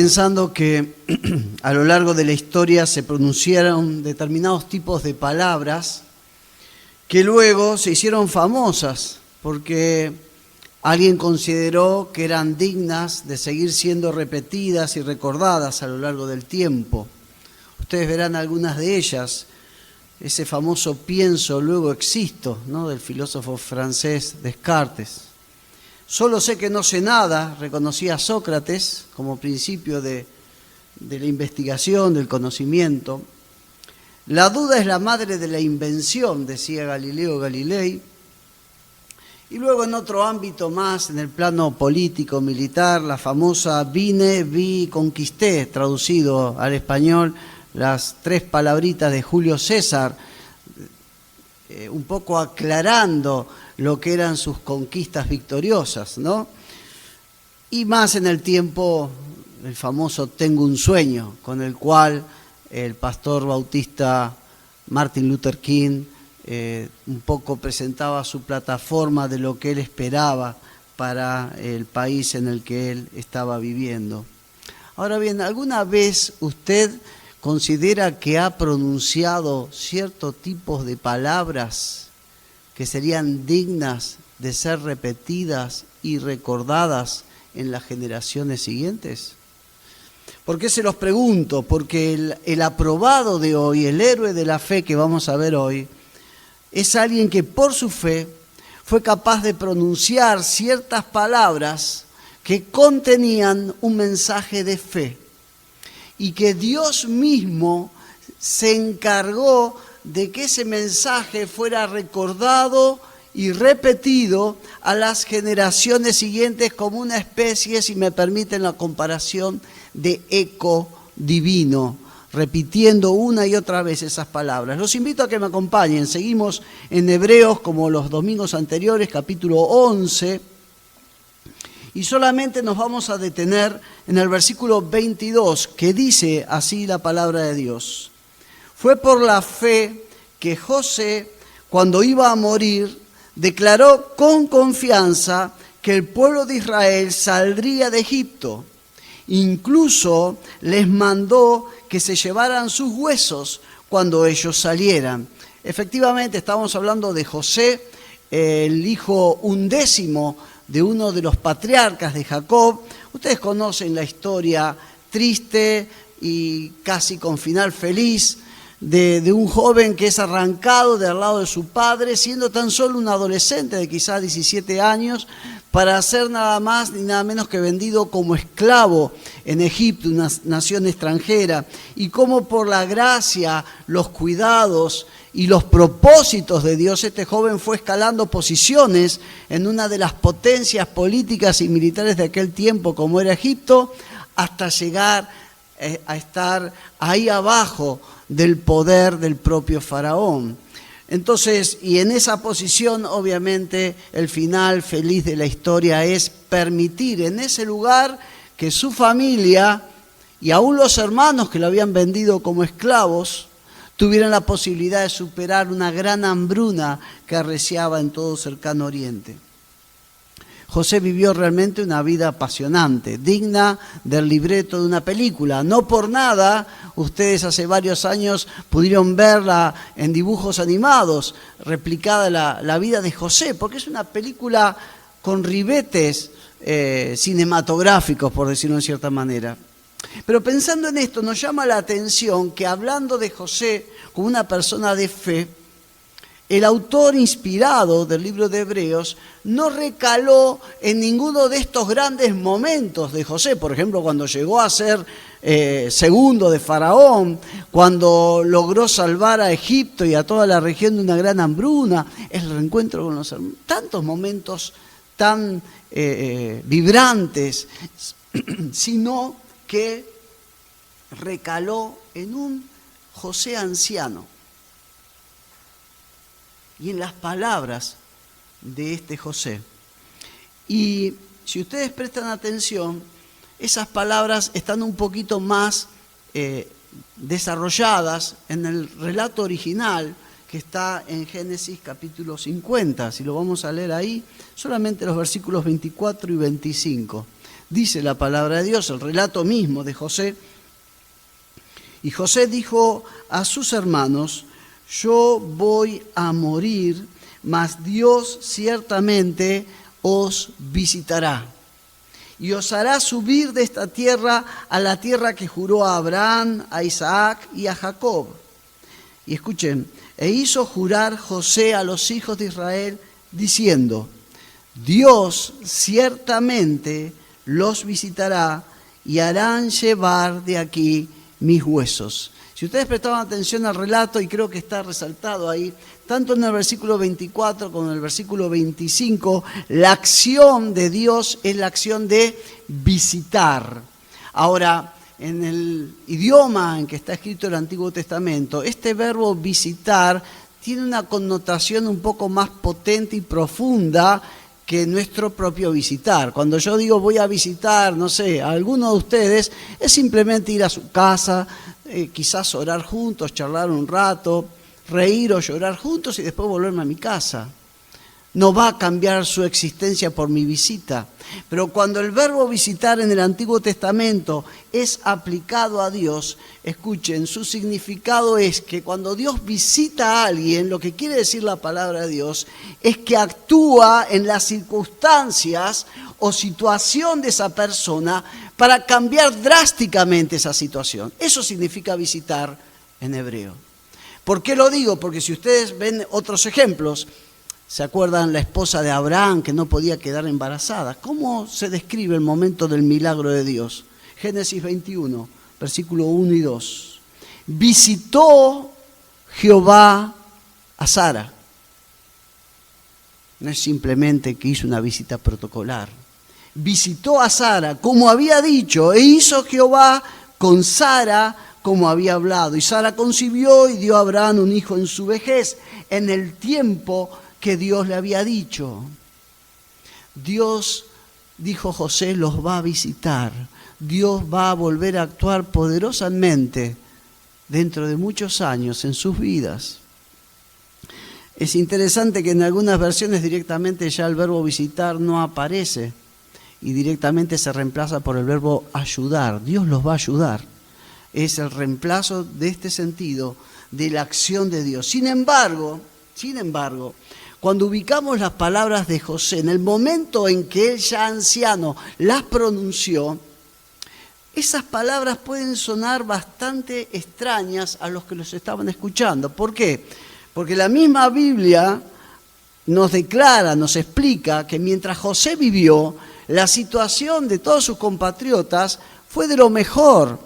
pensando que a lo largo de la historia se pronunciaron determinados tipos de palabras que luego se hicieron famosas porque alguien consideró que eran dignas de seguir siendo repetidas y recordadas a lo largo del tiempo. Ustedes verán algunas de ellas. Ese famoso pienso, luego existo, ¿no?, del filósofo francés Descartes. Solo sé que no sé nada, reconocía Sócrates como principio de la investigación, del conocimiento. La duda es la madre de la invención, decía Galileo Galilei. Y luego en otro ámbito más, en el plano político, militar, la famosa vine, vi, conquisté, traducido al español, las 3 palabritas de Julio César, un poco aclarando lo que eran sus conquistas victoriosas, ¿no? Y más en el tiempo, el famoso Tengo un sueño, con el cual el pastor bautista Martin Luther King un poco presentaba su plataforma de lo que él esperaba para el país en el que él estaba viviendo. Ahora bien, ¿alguna vez usted considera que ha pronunciado ciertos tipos de palabras que serían dignas de ser repetidas y recordadas en las generaciones siguientes? ¿Por qué se los pregunto? Porque el aprobado de hoy, el héroe de la fe que vamos a ver hoy, es alguien que por su fe fue capaz de pronunciar ciertas palabras que contenían un mensaje de fe y que Dios mismo se encargó de que ese mensaje fuera recordado y repetido a las generaciones siguientes como una especie, si me permiten la comparación, de eco divino, repitiendo una y otra vez esas palabras. Los invito a que me acompañen. Seguimos en Hebreos como los domingos anteriores, capítulo 11, y solamente nos vamos a detener en el versículo 22, que dice así la palabra de Dios. Fue por la fe que José, cuando iba a morir, declaró con confianza que el pueblo de Israel saldría de Egipto. Incluso les mandó que se llevaran sus huesos cuando ellos salieran. Efectivamente, estamos hablando de José, el hijo 11º de uno de los patriarcas de Jacob. Ustedes conocen la historia triste y casi con final feliz de un joven que es arrancado del lado de su padre, siendo tan solo un adolescente de quizás 17 años, para ser nada más ni nada menos que vendido como esclavo en Egipto, una nación extranjera, y cómo por la gracia, los cuidados y los propósitos de Dios, este joven fue escalando posiciones en una de las potencias políticas y militares de aquel tiempo, como era Egipto, hasta llegar a estar ahí abajo del poder del propio faraón. Entonces, y en esa posición, obviamente, el final feliz de la historia es permitir en ese lugar que su familia y aún los hermanos que lo habían vendido como esclavos tuvieran la posibilidad de superar una gran hambruna que arreciaba en todo cercano Oriente. José vivió realmente una vida apasionante, digna del libreto de una película. No por nada, ustedes hace varios años pudieron verla en dibujos animados, replicada la vida de José, porque es una película con ribetes cinematográficos, por decirlo de cierta manera. Pero pensando en esto, nos llama la atención que hablando de José como una persona de fe, el autor inspirado del libro de Hebreos no recaló en ninguno de estos grandes momentos de José. Por ejemplo, cuando llegó a ser segundo de Faraón, cuando logró salvar a Egipto y a toda la región de una gran hambruna, el reencuentro con los hermanos, tantos momentos tan vibrantes, sino que recaló en un José anciano. Y en las palabras de este José. Y si ustedes prestan atención, esas palabras están un poquito más desarrolladas en el relato original que está en Génesis capítulo 50. Si lo vamos a leer ahí, solamente los versículos 24 y 25. dice la palabra de Dios, el relato mismo de José. Y José dijo a sus hermanos: yo voy a morir, mas Dios ciertamente os visitará y os hará subir de esta tierra a la tierra que juró a Abraham, a Isaac y a Jacob. Y escuchen, e hizo jurar José a los hijos de Israel, diciendo: Dios ciertamente los visitará y harán llevar de aquí mis huesos. Si ustedes prestaban atención al relato, y creo que está resaltado ahí, tanto en el versículo 24 como en el versículo 25, la acción de Dios es la acción de visitar. Ahora, en el idioma en que está escrito el Antiguo Testamento, este verbo visitar tiene una connotación un poco más potente y profunda que nuestro propio visitar. Cuando yo digo voy a visitar, no sé, a alguno de ustedes, es simplemente ir a su casa, quizás orar juntos, charlar un rato, reír o llorar juntos y después volverme a mi casa. No va a cambiar su existencia por mi visita. Pero cuando el verbo visitar en el Antiguo Testamento es aplicado a Dios, escuchen, su significado es que cuando Dios visita a alguien, lo que quiere decir la palabra de Dios es que actúa en las circunstancias o situación de esa persona para cambiar drásticamente esa situación. Eso significa visitar en hebreo. ¿Por qué lo digo? Porque si ustedes ven otros ejemplos, ¿se acuerdan la esposa de Abraham que no podía quedar embarazada? ¿Cómo se describe el momento del milagro de Dios? Génesis 21, versículo 1 y 2. Visitó Jehová a Sara. No es simplemente que hizo una visita protocolar. Visitó a Sara como había dicho, e hizo Jehová con Sara como había hablado. Y Sara concibió y dio a Abraham un hijo en su vejez, en el tiempo que Dios le había dicho. Dios, dijo José, los va a visitar. Dios va a volver a actuar poderosamente dentro de muchos años en sus vidas. Es interesante que en algunas versiones directamente ya el verbo visitar no aparece y directamente se reemplaza por el verbo ayudar. Dios los va a ayudar. Es el reemplazo de este sentido de la acción de Dios. Sin embargo, cuando ubicamos las palabras de José, en el momento en que él ya anciano las pronunció, esas palabras pueden sonar bastante extrañas a los que los estaban escuchando. ¿Por qué? Porque la misma Biblia nos declara, nos explica que mientras José vivió, la situación de todos sus compatriotas fue de lo mejor.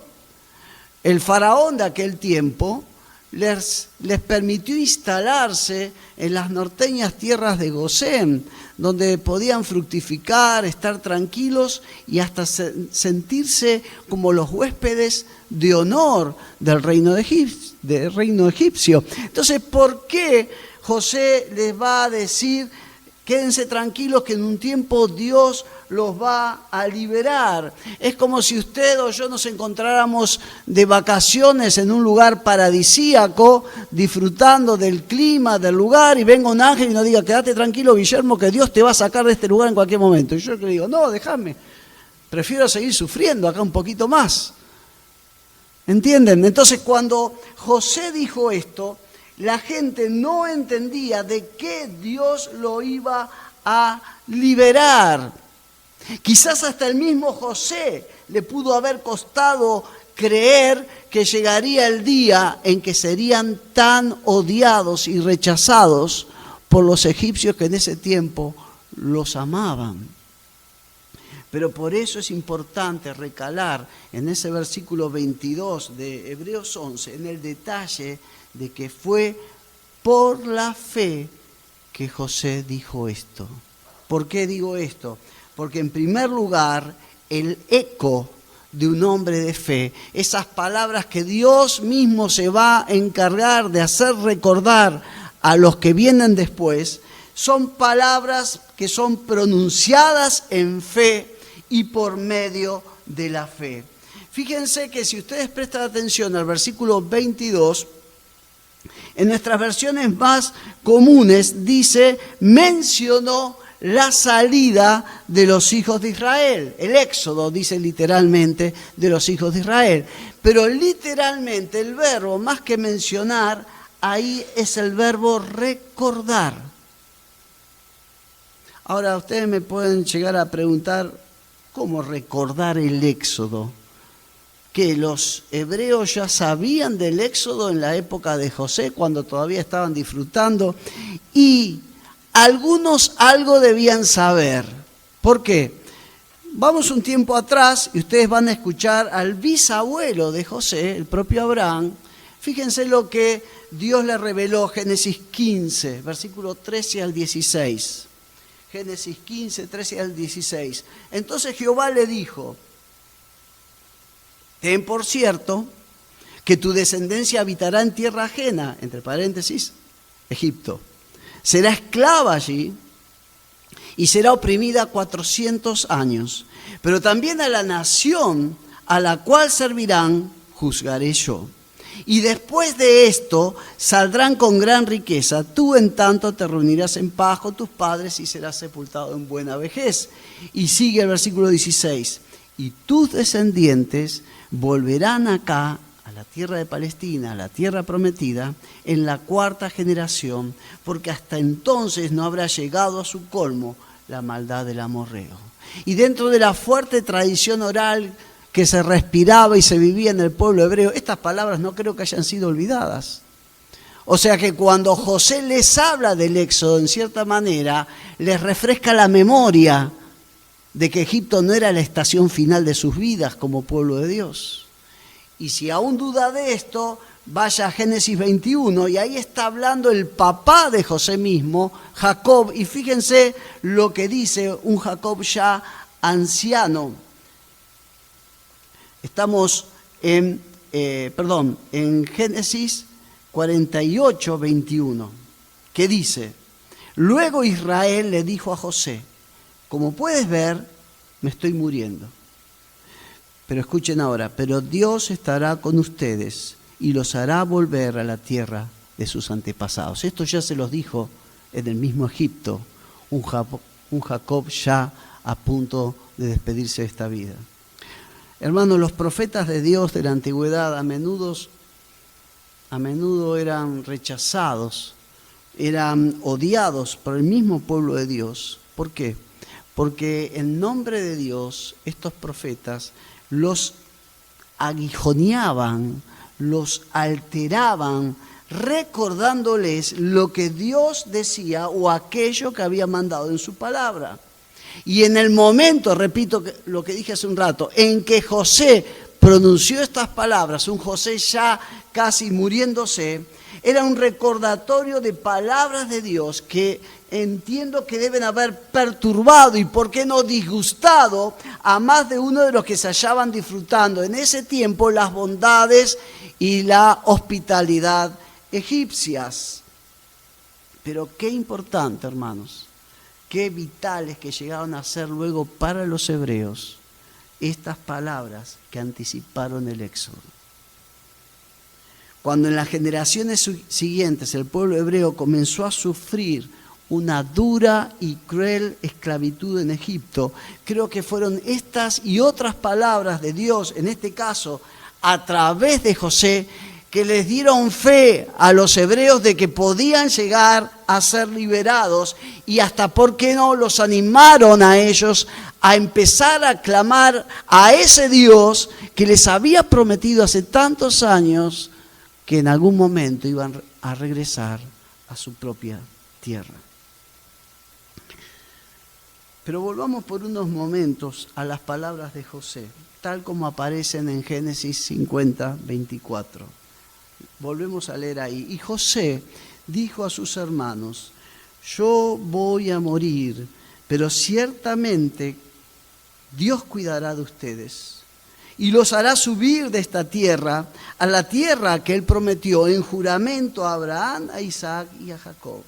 El faraón de aquel tiempo les permitió instalarse en las norteñas tierras de Gosén, donde podían fructificar, estar tranquilos y hasta sentirse como los huéspedes de honor del reino egipcio. Entonces, ¿por qué José les va a decir: quédense tranquilos que en un tiempo Dios los va a liberar? Es como si usted o yo nos encontráramos de vacaciones en un lugar paradisíaco, disfrutando del clima, del lugar, y venga un ángel y nos diga: quédate tranquilo, Guillermo, que Dios te va a sacar de este lugar en cualquier momento. Y yo le digo: no, déjame, prefiero seguir sufriendo acá un poquito más. ¿Entienden? Entonces, cuando José dijo esto, la gente no entendía de qué Dios lo iba a liberar. Quizás hasta el mismo José le pudo haber costado creer que llegaría el día en que serían tan odiados y rechazados por los egipcios que en ese tiempo los amaban. Pero por eso es importante recalar en ese versículo 22 de Hebreos 11, en el detalle de que fue por la fe que José dijo esto. ¿Por qué digo esto? Porque en primer lugar, el eco de un hombre de fe, esas palabras que Dios mismo se va a encargar de hacer recordar a los que vienen después, son palabras que son pronunciadas en fe y por medio de la fe. Fíjense que si ustedes prestan atención al versículo 22, en nuestras versiones más comunes dice: mencionó la salida de los hijos de Israel. El éxodo dice literalmente de los hijos de Israel. Pero literalmente el verbo, más que mencionar, ahí es el verbo recordar. Ahora ustedes me pueden llegar a preguntar, ¿cómo recordar el éxodo? ¿Que los hebreos ya sabían del éxodo en la época de José, cuando todavía estaban disfrutando? Y algunos algo debían saber. ¿Por qué? Vamos un tiempo atrás y ustedes van a escuchar al bisabuelo de José, el propio Abraham. Fíjense lo que Dios le reveló, Génesis 15, versículo 13 al 16. Génesis 15, 13 al 16. Entonces Jehová le dijo: ten por cierto que tu descendencia habitará en tierra ajena, entre paréntesis, Egipto. Será esclava allí y será oprimida 400 años. Pero también a la nación a la cual servirán juzgaré yo. Y después de esto saldrán con gran riqueza. Tú en tanto te reunirás en paz con tus padres y serás sepultado en buena vejez. Y sigue el versículo 16. Y tus descendientes volverán acá a la tierra de Palestina, a la tierra prometida, en la 4ª generación, porque hasta entonces no habrá llegado a su colmo la maldad del amorreo. Y dentro de la fuerte tradición oral que se respiraba y se vivía en el pueblo hebreo, estas palabras no creo que hayan sido olvidadas. O sea que cuando José les habla del éxodo, en cierta manera, les refresca la memoria de que Egipto no era la estación final de sus vidas como pueblo de Dios. Y si aún duda de esto, vaya a Génesis 21 y ahí está hablando el papá de José mismo, Jacob, y fíjense lo que dice un Jacob ya anciano. Estamos en Génesis 48, 21, que dice: luego Israel le dijo a José: como puedes ver, me estoy muriendo. Pero escuchen ahora, pero Dios estará con ustedes y los hará volver a la tierra de sus antepasados. Esto ya se los dijo en el mismo Egipto, un Jacob ya a punto de despedirse de esta vida. Hermanos, los profetas de Dios de la antigüedad a menudo eran rechazados, eran odiados por el mismo pueblo de Dios. ¿Por qué? Porque en nombre de Dios estos profetas los aguijoneaban, los alteraban, recordándoles lo que Dios decía o aquello que había mandado en su palabra. Y en el momento, repito lo que dije hace un rato, en que José pronunció estas palabras, un José ya casi muriéndose, era un recordatorio de palabras de Dios que entiendo que deben haber perturbado y por qué no disgustado a más de uno de los que se hallaban disfrutando en ese tiempo las bondades y la hospitalidad egipcias. Pero qué importante, hermanos, qué vitales que llegaron a ser luego para los hebreos estas palabras que anticiparon el éxodo. Cuando en las generaciones siguientes el pueblo hebreo comenzó a sufrir una dura y cruel esclavitud en Egipto, creo que fueron estas y otras palabras de Dios, en este caso a través de José, que les dieron fe a los hebreos de que podían llegar a ser liberados y hasta, ¿por qué no?, los animaron a ellos a empezar a clamar a ese Dios que les había prometido hace tantos años que en algún momento iban a regresar a su propia tierra. Pero volvamos por unos momentos a las palabras de José, tal como aparecen en Génesis 50, 24. Volvemos a leer ahí. Y José dijo a sus hermanos: yo voy a morir, pero ciertamente Dios cuidará de ustedes y los hará subir de esta tierra a la tierra que Él prometió en juramento a Abraham, a Isaac y a Jacob.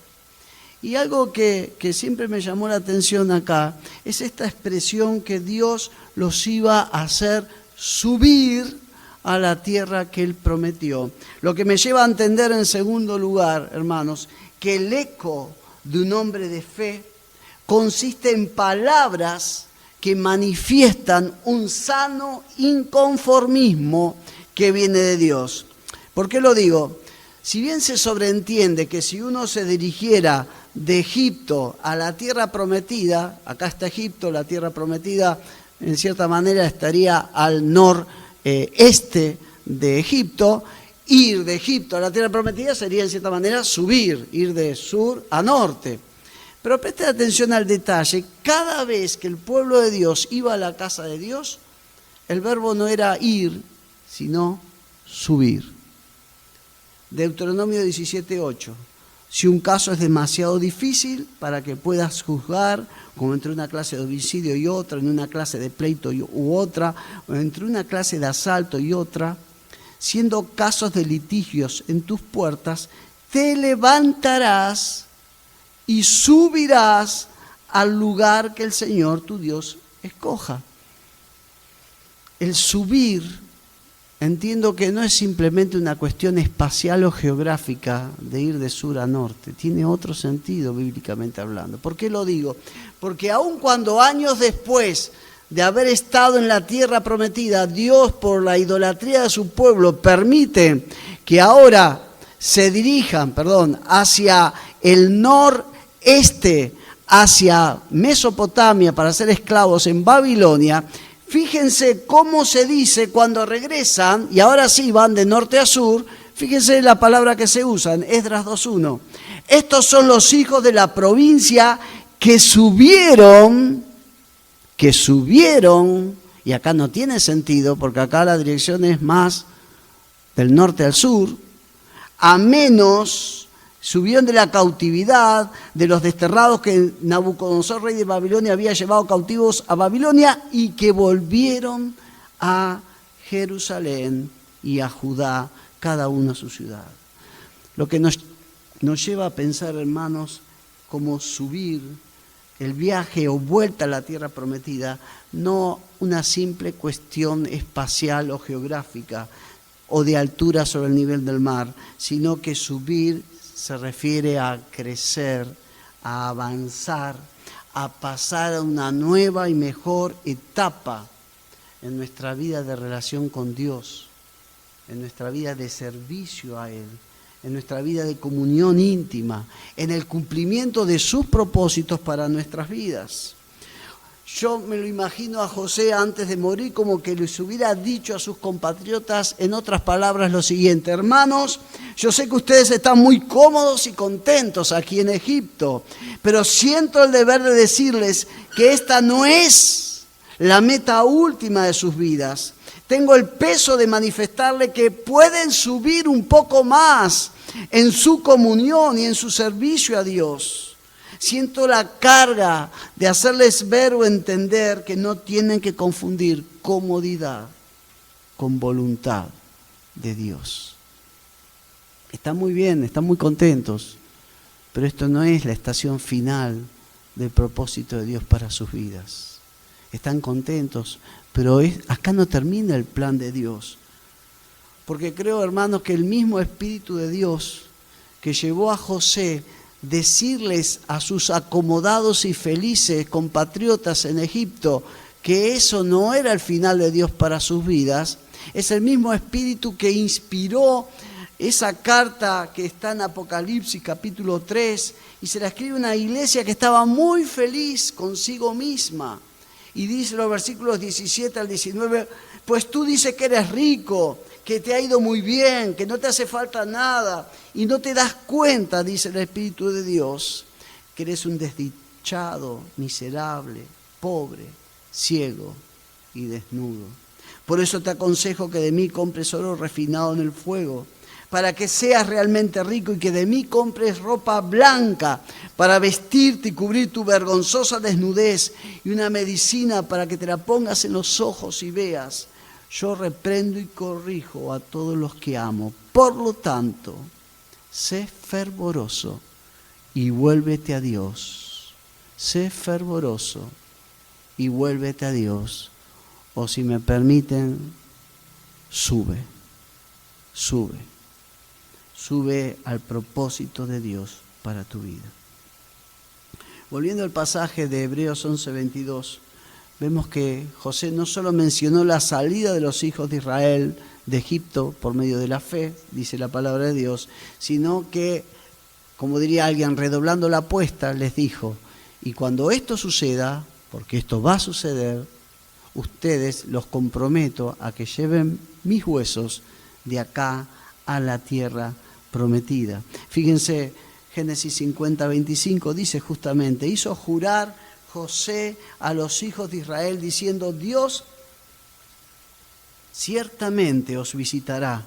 Y algo que siempre me llamó la atención acá es esta expresión que Dios los iba a hacer subir a la tierra que Él prometió. Lo que me lleva a entender en segundo lugar, hermanos, que el eco de un hombre de fe consiste en palabras que manifiestan un sano inconformismo que viene de Dios. ¿Por qué lo digo? Si bien se sobreentiende que si uno se dirigiera de Egipto a la tierra prometida, acá está Egipto, la tierra prometida en cierta manera estaría al noreste de Egipto, ir de Egipto a la tierra prometida sería en cierta manera subir, ir de sur a norte. Pero presten atención al detalle, cada vez que el pueblo de Dios iba a la casa de Dios, el verbo no era ir, sino subir. Deuteronomio 17:8. Si un caso es demasiado difícil para que puedas juzgar, como entre una clase de homicidio y otra, en una clase de pleito u otra, o entre una clase de asalto y otra, siendo casos de litigios en tus puertas, te levantarás y subirás al lugar que el Señor tu Dios escoja. El subir, entiendo que no es simplemente una cuestión espacial o geográfica de ir de sur a norte, tiene otro sentido bíblicamente hablando. ¿Por qué lo digo? Porque aun cuando años después de haber estado en la tierra prometida, Dios por la idolatría de su pueblo permite que ahora se dirijan, hacia el noreste, hacia Mesopotamia para ser esclavos en Babilonia. Fíjense cómo se dice cuando regresan, y ahora sí van de norte a sur, fíjense la palabra que se usa en Esdras 2:1. Estos son los hijos de la provincia que subieron, y acá no tiene sentido, porque acá la dirección es más del norte al sur, a menos subieron de la cautividad, de los desterrados que Nabucodonosor, rey de Babilonia, había llevado cautivos a Babilonia y que volvieron a Jerusalén y a Judá, cada uno a su ciudad. Lo que nos lleva a pensar, hermanos, cómo subir el viaje o vuelta a la tierra prometida, no una simple cuestión espacial o geográfica o de altura sobre el nivel del mar, sino que subir se refiere a crecer, a avanzar, a pasar a una nueva y mejor etapa en nuestra vida de relación con Dios, en nuestra vida de servicio a Él, en nuestra vida de comunión íntima, en el cumplimiento de sus propósitos para nuestras vidas. Yo me lo imagino a José antes de morir como que les hubiera dicho a sus compatriotas, en otras palabras, lo siguiente: hermanos, yo sé que ustedes están muy cómodos y contentos aquí en Egipto, pero siento el deber de decirles que esta no es la meta última de sus vidas. Tengo el peso de manifestarle que pueden subir un poco más en su comunión y en su servicio a Dios. Siento la carga de hacerles ver o entender que no tienen que confundir comodidad con voluntad de Dios. Están muy bien, están muy contentos, pero esto no es la estación final del propósito de Dios para sus vidas. Están contentos, pero acá no termina el plan de Dios. Porque creo, hermanos, que el mismo Espíritu de Dios que llevó a José decirles a sus acomodados y felices compatriotas en Egipto que eso no era el final de Dios para sus vidas, es el mismo Espíritu que inspiró esa carta que está en Apocalipsis capítulo 3 y se la escribe una iglesia que estaba muy feliz consigo misma. Y dice los versículos 17 al 19, pues tú dices que eres rico, que te ha ido muy bien, que no te hace falta nada, y no te das cuenta, dice el Espíritu de Dios, que eres un desdichado, miserable, pobre, ciego y desnudo. Por eso te aconsejo que de mí compres oro refinado en el fuego, para que seas realmente rico, y que de mí compres ropa blanca para vestirte y cubrir tu vergonzosa desnudez, y una medicina para que te la pongas en los ojos y veas. Yo reprendo y corrijo a todos los que amo. Por lo tanto, sé fervoroso y vuélvete a Dios. Sé fervoroso y vuélvete a Dios. O si me permiten, sube al propósito de Dios para tu vida. Volviendo al pasaje de Hebreos 11:22, vemos que José no solo mencionó la salida de los hijos de Israel de Egipto por medio de la fe, dice la palabra de Dios, sino que, como diría alguien, redoblando la apuesta, les dijo, y cuando esto suceda, porque esto va a suceder, ustedes los comprometo a que lleven mis huesos de acá a la tierra prometida. Fíjense, Génesis 50:25 dice justamente, hizo jurar José a los hijos de Israel diciendo, Dios ciertamente os visitará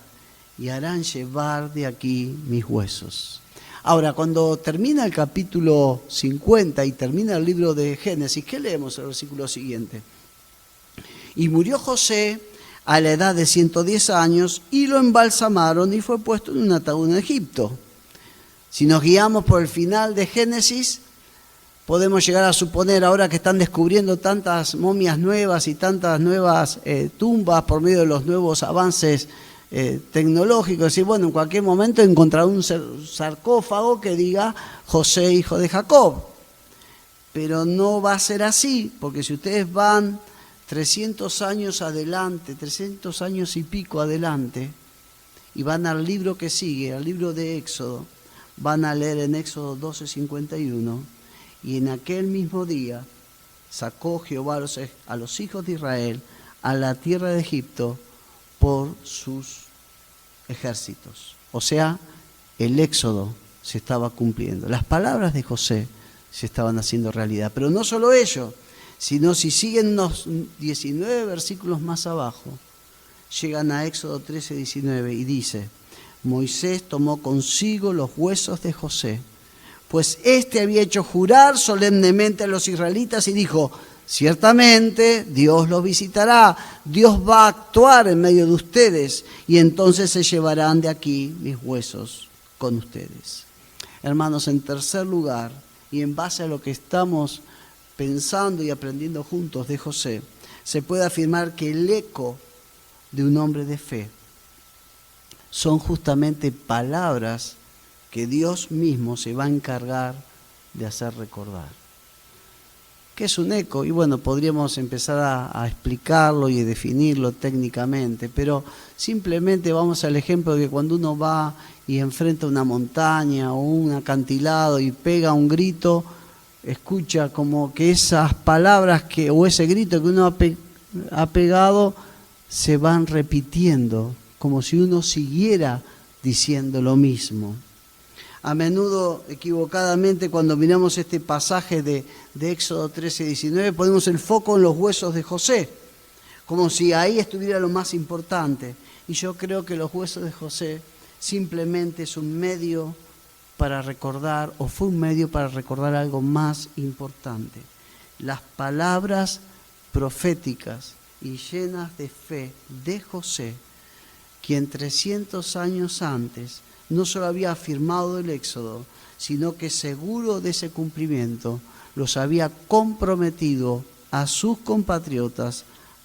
y harán llevar de aquí mis huesos. Ahora, cuando termina el capítulo 50 y termina el libro de Génesis, ¿qué leemos en el versículo siguiente? Y murió José a la edad de 110 años y lo embalsamaron y fue puesto en un ataúd en Egipto. Si nos guiamos por el final de Génesis, podemos llegar a suponer, ahora que están descubriendo tantas momias nuevas y tantas nuevas tumbas por medio de los nuevos avances tecnológicos, decir, bueno, en cualquier momento encontrará un sarcófago que diga José, hijo de Jacob. Pero no va a ser así, porque si ustedes van 300 años adelante, 300 años y pico adelante, y van al libro que sigue, al libro de Éxodo, van a leer en Éxodo 12:51, y en aquel mismo día sacó Jehová a los hijos de Israel a la tierra de Egipto por sus ejércitos. O sea, el Éxodo se estaba cumpliendo. Las palabras de José se estaban haciendo realidad. Pero no solo ello, sino si siguen unos 19 versículos más abajo, llegan a Éxodo 13:19 y dice, Moisés tomó consigo los huesos de José, pues éste había hecho jurar solemnemente a los israelitas y dijo, ciertamente Dios los visitará, Dios va a actuar en medio de ustedes y entonces se llevarán de aquí mis huesos con ustedes. Hermanos, en tercer lugar, y en base a lo que estamos pensando y aprendiendo juntos de José, se puede afirmar que el eco de un hombre de fe son justamente palabras que Dios mismo se va a encargar de hacer recordar. ¿Qué es un eco? Y bueno, podríamos empezar a explicarlo y a definirlo técnicamente, pero simplemente vamos al ejemplo de que cuando uno va y enfrenta una montaña o un acantilado y pega un grito, escucha como que esas palabras o ese grito que uno ha pegado se van repitiendo, como si uno siguiera diciendo lo mismo. A menudo, equivocadamente, cuando miramos este pasaje de Éxodo 13:19, ponemos el foco en los huesos de José, como si ahí estuviera lo más importante. Y yo creo que los huesos de José simplemente es un medio para recordar, o fue un medio para recordar algo más importante. Las palabras proféticas y llenas de fe de José, quien 300 años antes no solo había afirmado el Éxodo, sino que seguro de ese cumplimiento, los había comprometido a sus compatriotas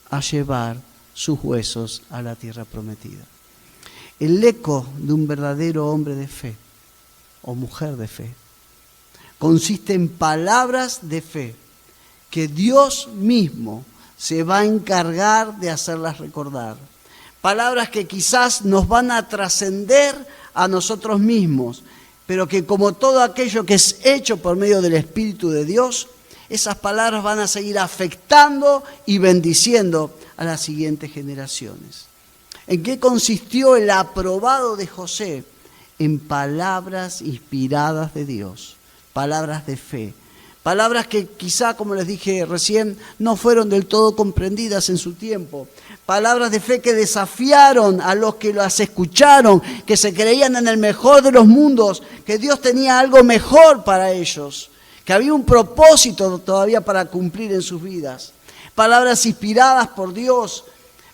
a llevar sus huesos a la tierra prometida. El eco de un verdadero hombre de fe o mujer de fe consiste en palabras de fe que Dios mismo se va a encargar de hacerlas recordar. Palabras que quizás nos van a trascender a nosotros mismos, pero que como todo aquello que es hecho por medio del Espíritu de Dios, esas palabras van a seguir afectando y bendiciendo a las siguientes generaciones. ¿En qué consistió el aprobado de José? En palabras inspiradas de Dios, palabras de fe. Palabras que quizá, como les dije recién, no fueron del todo comprendidas en su tiempo. Palabras de fe que desafiaron a los que las escucharon, que se creían en el mejor de los mundos, que Dios tenía algo mejor para ellos, que había un propósito todavía para cumplir en sus vidas. Palabras inspiradas por Dios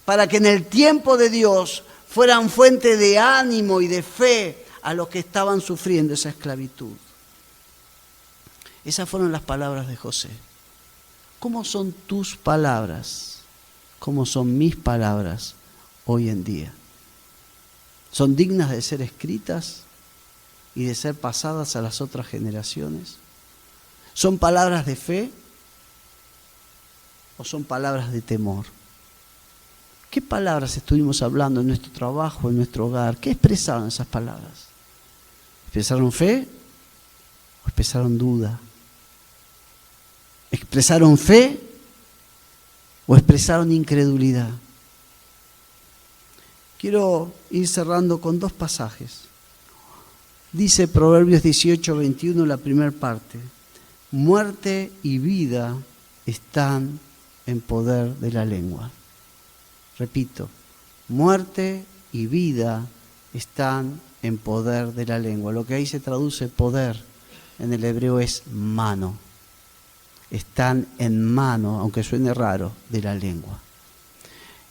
para que en el tiempo de Dios fueran fuente de ánimo y de fe a los que estaban sufriendo esa esclavitud. Esas fueron las palabras de José. ¿Cómo son tus palabras? ¿Cómo son mis palabras hoy en día? ¿Son dignas de ser escritas y de ser pasadas a las otras generaciones? ¿Son palabras de fe o son palabras de temor? ¿Qué palabras estuvimos hablando en nuestro trabajo, en nuestro hogar? ¿Qué expresaron esas palabras? ¿Expresaron fe o expresaron duda? ¿Expresaron fe o expresaron incredulidad? Quiero ir cerrando con 2 pasajes. Dice Proverbios 18:21, la primera parte: muerte y vida están en poder de la lengua. Repito, muerte y vida están en poder de la lengua. Lo que ahí se traduce poder en el hebreo es mano. Están en mano, aunque suene raro, de la lengua.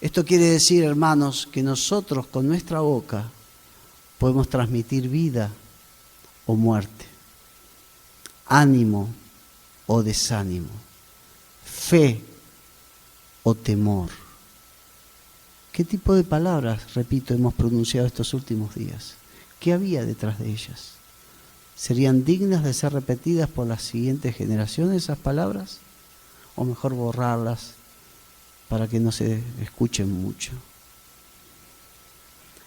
Esto quiere decir, hermanos, que nosotros con nuestra boca podemos transmitir vida o muerte, ánimo o desánimo, fe o temor. ¿Qué tipo de palabras, repito, hemos pronunciado estos últimos días? ¿Qué había detrás de ellas? ¿Serían dignas de ser repetidas por las siguientes generaciones esas palabras? ¿O mejor borrarlas para que no se escuchen mucho?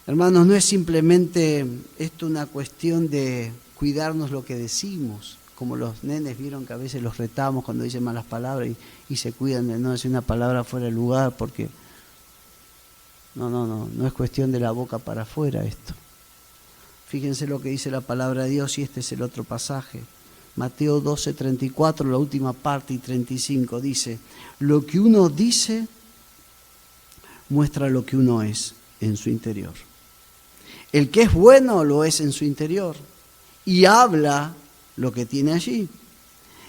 Hermanos, no es simplemente esto una cuestión de cuidarnos lo que decimos, como los nenes vieron que a veces los retamos cuando dicen malas palabras y se cuidan de no decir una palabra fuera de lugar, porque no es cuestión de la boca para afuera esto. Fíjense lo que dice la palabra de Dios, y este es el otro pasaje. Mateo 12:34, la última parte, y 35, dice: lo que uno dice muestra lo que uno es en su interior. El que es bueno lo es en su interior y habla lo que tiene allí.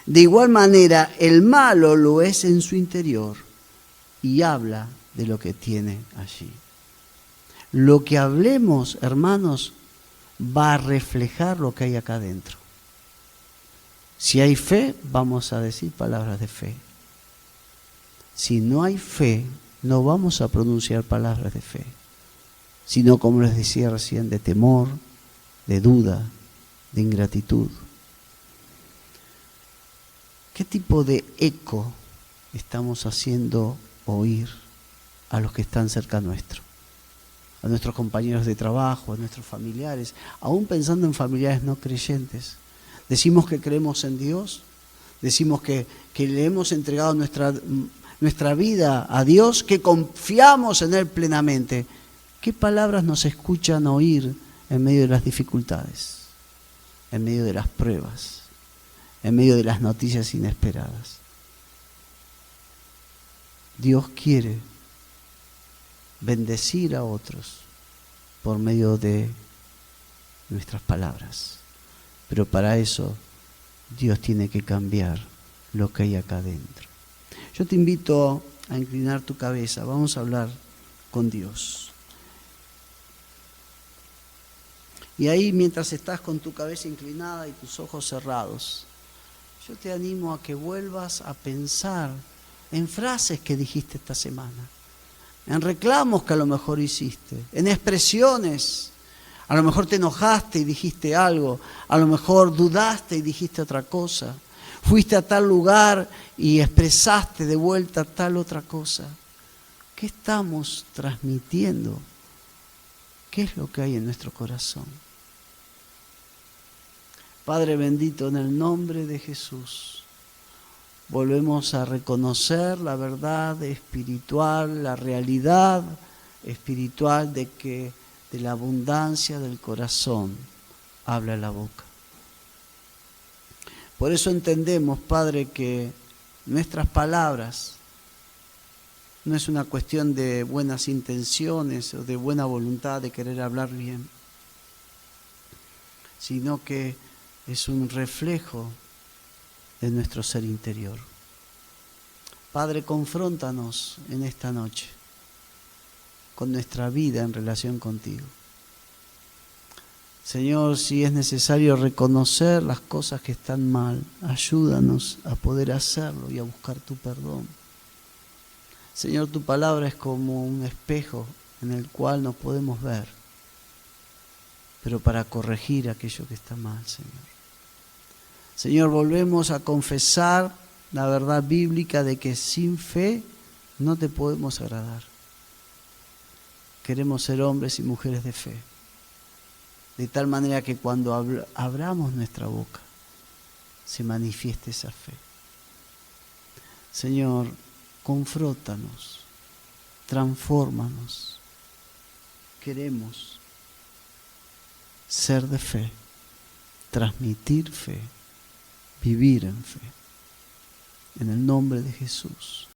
De igual manera, el malo lo es en su interior y habla de lo que tiene allí. Lo que hablemos, hermanos, va a reflejar lo que hay acá adentro. Si hay fe, vamos a decir palabras de fe. Si no hay fe, no vamos a pronunciar palabras de fe, sino, como les decía recién, de temor, de duda, de ingratitud. ¿Qué tipo de eco estamos haciendo oír a los que están cerca nuestro? A nuestros compañeros de trabajo, a nuestros familiares, aún pensando en familiares no creyentes. Decimos que creemos en Dios, decimos que le hemos entregado nuestra vida a Dios, que confiamos en Él plenamente. ¿Qué palabras nos escuchan oír en medio de las dificultades, en medio de las pruebas, en medio de las noticias inesperadas? Dios quiere bendecir a otros por medio de nuestras palabras, pero para eso Dios tiene que cambiar lo que hay acá adentro. Yo te invito a inclinar tu cabeza, vamos a hablar con Dios. Y ahí, mientras estás con tu cabeza inclinada y tus ojos cerrados, yo te animo a que vuelvas a pensar en frases que dijiste esta semana, en reclamos que a lo mejor hiciste, en expresiones. A lo mejor te enojaste y dijiste algo, a lo mejor dudaste y dijiste otra cosa, fuiste a tal lugar y expresaste de vuelta tal otra cosa. ¿Qué estamos transmitiendo? ¿Qué es lo que hay en nuestro corazón? Padre bendito, en el nombre de Jesús, volvemos a reconocer la verdad espiritual, la realidad espiritual de que de la abundancia del corazón habla la boca. Por eso entendemos, Padre, que nuestras palabras no es una cuestión de buenas intenciones o de buena voluntad de querer hablar bien, sino que es un reflejo de nuestro ser interior. Padre, confróntanos en esta noche con nuestra vida en relación contigo. Señor, si es necesario reconocer las cosas que están mal, ayúdanos a poder hacerlo y a buscar tu perdón. Señor, tu palabra es como un espejo en el cual nos podemos ver, pero para corregir aquello que está mal, Señor. Señor, volvemos a confesar la verdad bíblica de que sin fe no te podemos agradar. Queremos ser hombres y mujeres de fe, de tal manera que cuando abramos nuestra boca se manifieste esa fe. Señor, confróntanos, transfórmanos. Queremos ser de fe, transmitir fe, vivir en fe. En el nombre de Jesús.